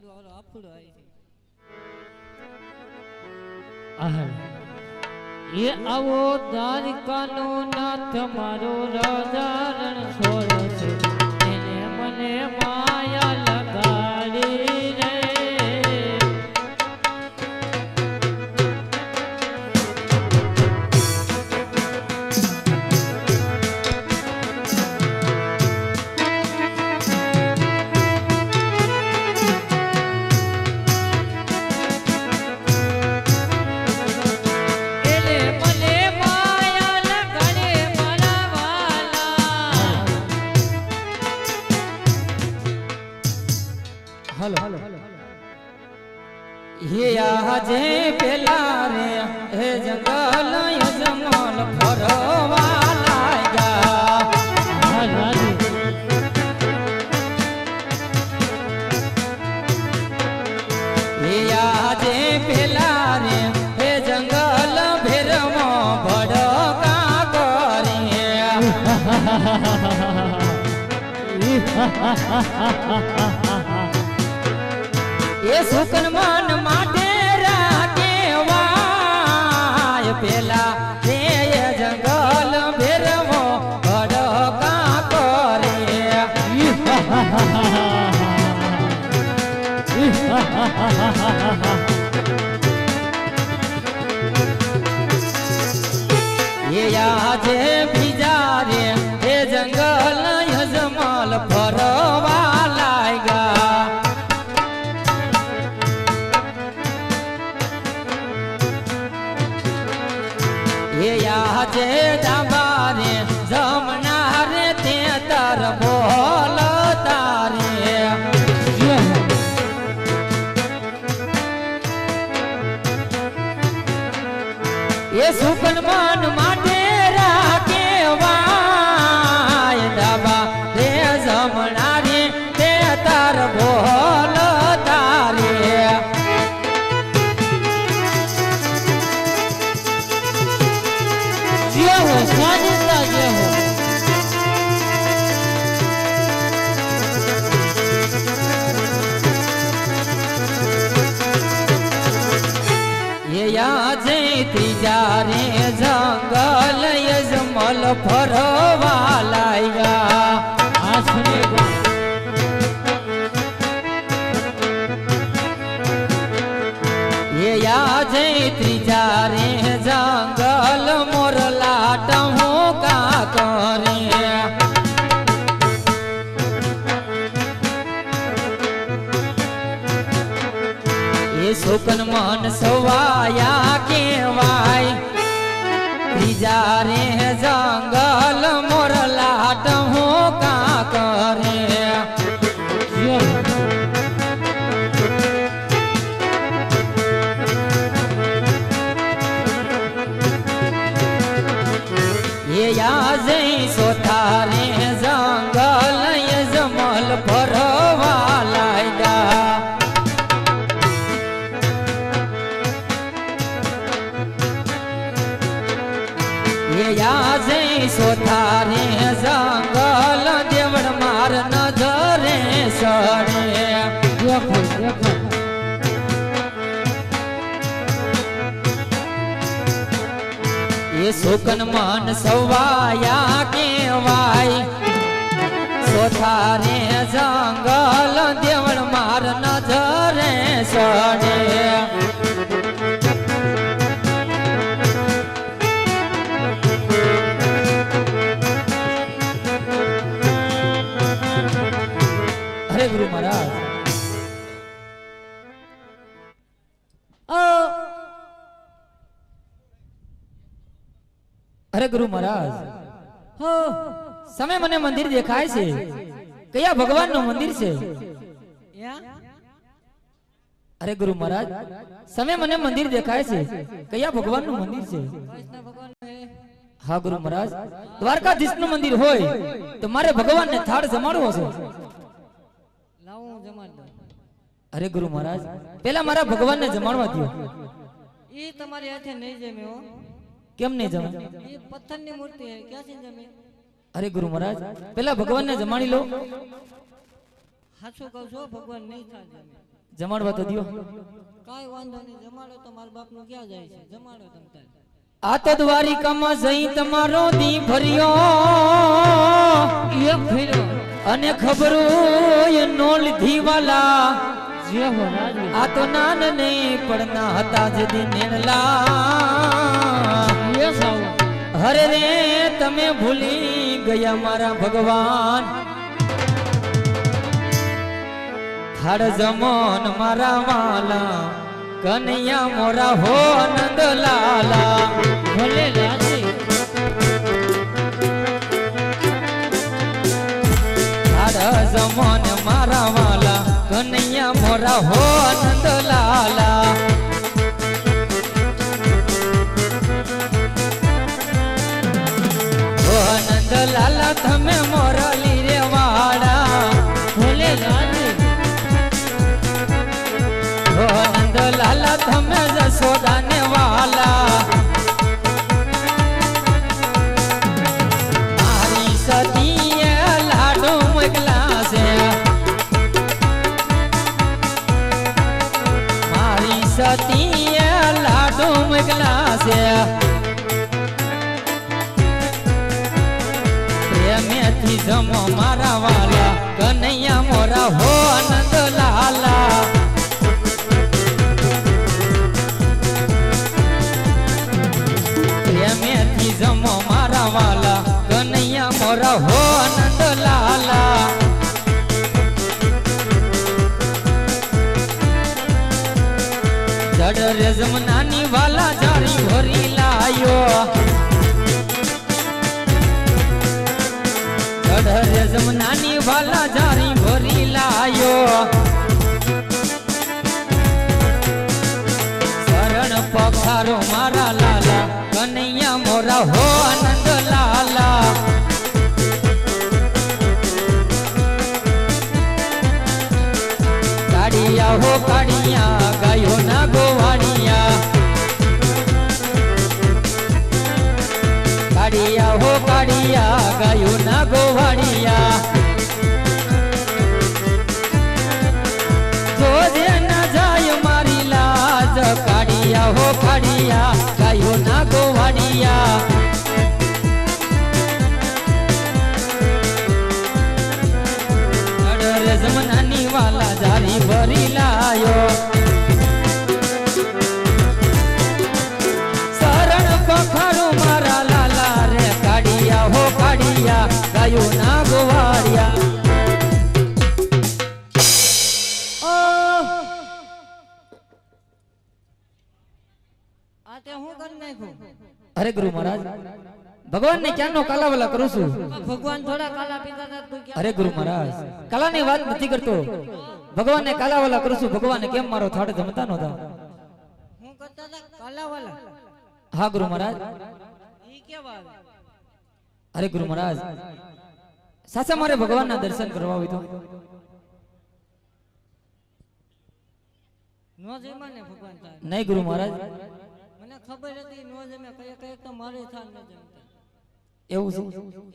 ये आवो द्वारिकानो नाथ मारो राजा रण छोड़ो छे એને મને માયા લગાડી રે આજે પેલા રે હે જંગલ યજમાન ફરવા લાગ્યા આજે પેલા રે હે જંગલ ભેરમાં ભડકા કરી એ સુકનમાન માટે પેલા રે જંગલ ભેરવો ભડકા કરે એ આજે બીજા રે એ જંગલ યજમાલ ફરવા લાગ્યા એ આજે દાબારે જમનારે તે તાર બોલ તારે એ સુકનમાન માટે રાખેવાય દાબા રે જમનારે તે તાર બોલ તારે ત્રીજા રે જંગલ યજમલ ફરવા લાગ્યા એ આજે ત્રીજા રે જંગલ મોરલા ટહુકા કરે એ સુકન મન સવાયા કેવાય ત્રીજા રે જંગલ મોરલા ટહુકા કરે એ આજે સોથારે જંગલ યજમલ ફરવા લાગ્યા આજે સોથારે જંગલ દેવડ માર નજરે સડે એ સુકન મન સવાયા કેવાય સોથારે જંગલ દેવડ માર નજરે સડે गुरु महाराज अरे गुरु महाराज हो समय मने मंदिर देखाय छे कया भगवान नो मंदिर छे अरे गुरु महाराज समय मने मंदिर देखाय छे कया भगवान नो मंदिर छे हाँ गुरु महाराज द्वारकाधीश नो मंदिर होय तो मारे भगवान ने थाળ જમાડવો છે अरे गुरु महाराज पहला मारा भगवान ने जमाड़वा दियो ये तुम्हारे हाथे नहीं जमे हो केम नहीं जमे ये पत्थर की मूर्ति है क्या से जमे अरे गुरु महाराज पहला भगवान ने जमाड़ी लो हाचो कहू छो भगवान नहीं था जमे જમાડવા તો દ્યો. કાંઈ વાંધો નહીં, જમાડો તો મારા બાપનું ક્યાં જાય છે, જમાડો તમ તારે. આ તો દ્વારિકામાં જઈ તમારો દી ભર્યો એક ફેરો અને ખબરો નો લીધી વાલા. જે હો રાજવી. આ તો નાન નહીં પડના હતા જે દી નેણલા. એ સાવ હરે રે તમે ભૂલી ગયા મારા ભગવાન. ખાડ જમોન મારા વાલા કનૈયા મોરા હો નંદ લાલા. ભલે રાજવી. ખાડ જમોન મારા વાલા કનૈયા મોરા હો નંદ લાલા. હો નંદ લાલા તમે મોરલી રે વાડા. ભલે રાજવી. હો નંદ લાલા તમે જશોદાને વાલા. મારી સતીએ લાડુ મોકલા છે. મારી સતીએ લાડુ મોકલા છે. પ્રેમેથી જમો મારા વાલા કનૈયા મોરા હો નંદ લાલા. પ્રેમેથી જમો મારા વાલા કનૈયા મોરા હો નંદ લાલા. જડ રે જમનાની વાલા જારી ભરી લાયો. જડ રે જમનાની વાલા જારી ભરી લાયો. શરણ પખારો મારા લાલા કનૈયા મોરા હો આનંદ લાલા. કાળિયા હો કાળિયા ગાયો ના ગોવાળિયા. કાળિયા હો કાળિયા ગાયો ના ગોવાળિયા. જોજે ના જાય મારી લાજ કાળિયા હો કાળિયા ગાયો ના ગોવાળિયા. અડરે જમનાની વાલા જારી ભરી લાયો. શરણ પખારું મારા લાલા રે કાળિયા હો કાળિયા ગાયો ના ગોવાળિયા. આ તે હું કરી નાખ્યું. અરે ગુરુ મહારાજ ભગવાન ને ક્યાંનો કાલાવાલા કરું છું. ભગવાન થોડા કાલા પીતા હતા તું ક્યાં? અરે ગુરુ મહારાજ કાલાની વાત નથી કરતો. ભગવાન ને કાલાવાલા કરું છું. ભગવાન કેમ મારો થાળ જમતા નહોતા? હું કરતા હતા કાલાવાલા. હા ગુરુ મહારાજ. ઈ કેવા આવે? અરે ગુરુ મહારાજ સાચા મારે ભગવાનના દર્શન કરવા હોય તો નો જમ્યા ને ભગવાન તારે. નહીં ગુરુ મહારાજ મને ખબર હતી નો જમ્યા કઈ કઈ તો મારે થાન ન જમતા. એવું છે.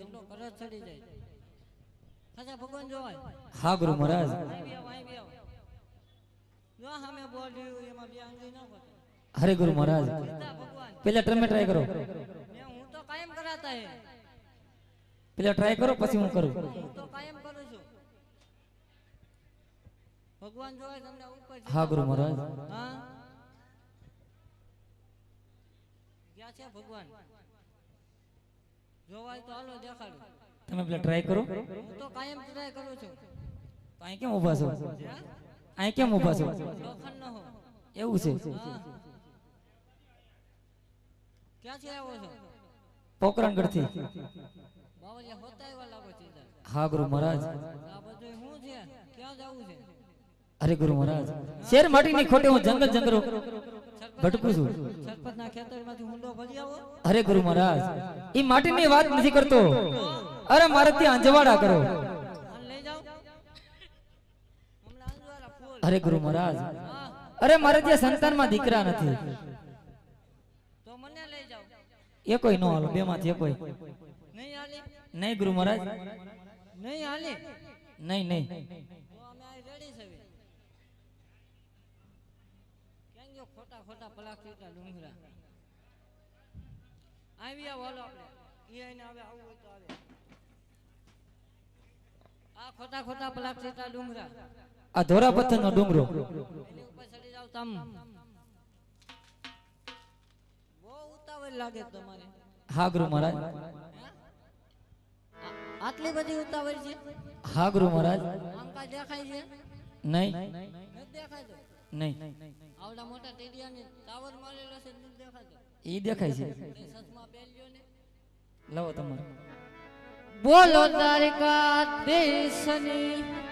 એટલો કરજ ચડી જાય. ખાસા ભગવાન જોવાય. હા ગુરુ મહારાજ વાઈ બે વાઈ બે. જો સામે બોલ્યું એમાં બે આંગળી ના પડે. અરે ગુરુ મહારાજ સીધા ભગવાન. પેલા તમે ટ્રાય કરો. ને હું તો કાયમ કરાતા હે. પેલા ટ્રાય કરો પછી હું કરું. હું તો કાયમ કરું છું. ભગવાન જોવાય તમને ઉપર. હા ગુરુ મહારાજ હા ક્યાં છે ભગવાન? જોવાય તો હાલો દેખાડો. તમે પેલા ટ્રાય કરો. હું તો કાયમ ટ્રાય કરું છું. તો અહીં કેમ ઊભા છો? હે? અહીં કેમ ઊભા છો? લોખંડ ન હો. એવું છે. હા ક્યાંથી આવ્યો છો? પોકરણગઢ થી. બાવળિયા હોતા એવા લાગો સીધા. હા ગુરુ મહારાજ આ બધું શું છે? ક્યાં જવું છે? અરે ગુરુ મહારાજ શેર માટીની ખોટે હું જંગલ જંગલ ભટકું છું. સરપંચના ખેતરમાંથી હુંડો ભરી આવો. અરે ગુરુ મહારાજ ઈ માટીની વાત નથી કરતો. અરે મારે ત્યાં અંજવાડા કરો. અને લઈ જાઓ. હમણાં અંજવારા ફૂલ. અરે ગુરુ મહારાજ હા અરે મારે ત્યાં સંતાનમાં દીકરા નથી. તો મને લઈ જાઓ. એ કોઈ નો હાલો બે માંથી એ કોઈ નહીં હાલે? નહીં ગુરુ મહારાજ નહીં હાલે? નહીં નહીં તો અમે આ રેડી છે. જો ખોટા ખોટા પલાક સીટા ડુંગરા આવી આવો હાલો આપણે ઈ આઈને આવે આવું હોય તો આવે આ ખોટા ખોટા પલાક સીટા ડુંગરા આ ધોરા પથ્થરનો ડુંગરો એની ઉપર ચડી જાવ તમ બહુ ઉતાવળ લાગે તમારે હા ગુરુ મહારાજ આટલી બધી ઉતાવળ છે હા ગુરુ મહારાજ આમ કાંઈ દેખાય છે નહીં નથી દેખાતો નહીં આવડા મોટા ટેડિયાને ટાવર મારેલો છે નથી દેખાતો ઈ દેખાય છે એ સચમાં પહેરજો ને લાવો તમારે બોલો દ્વારકા દેશની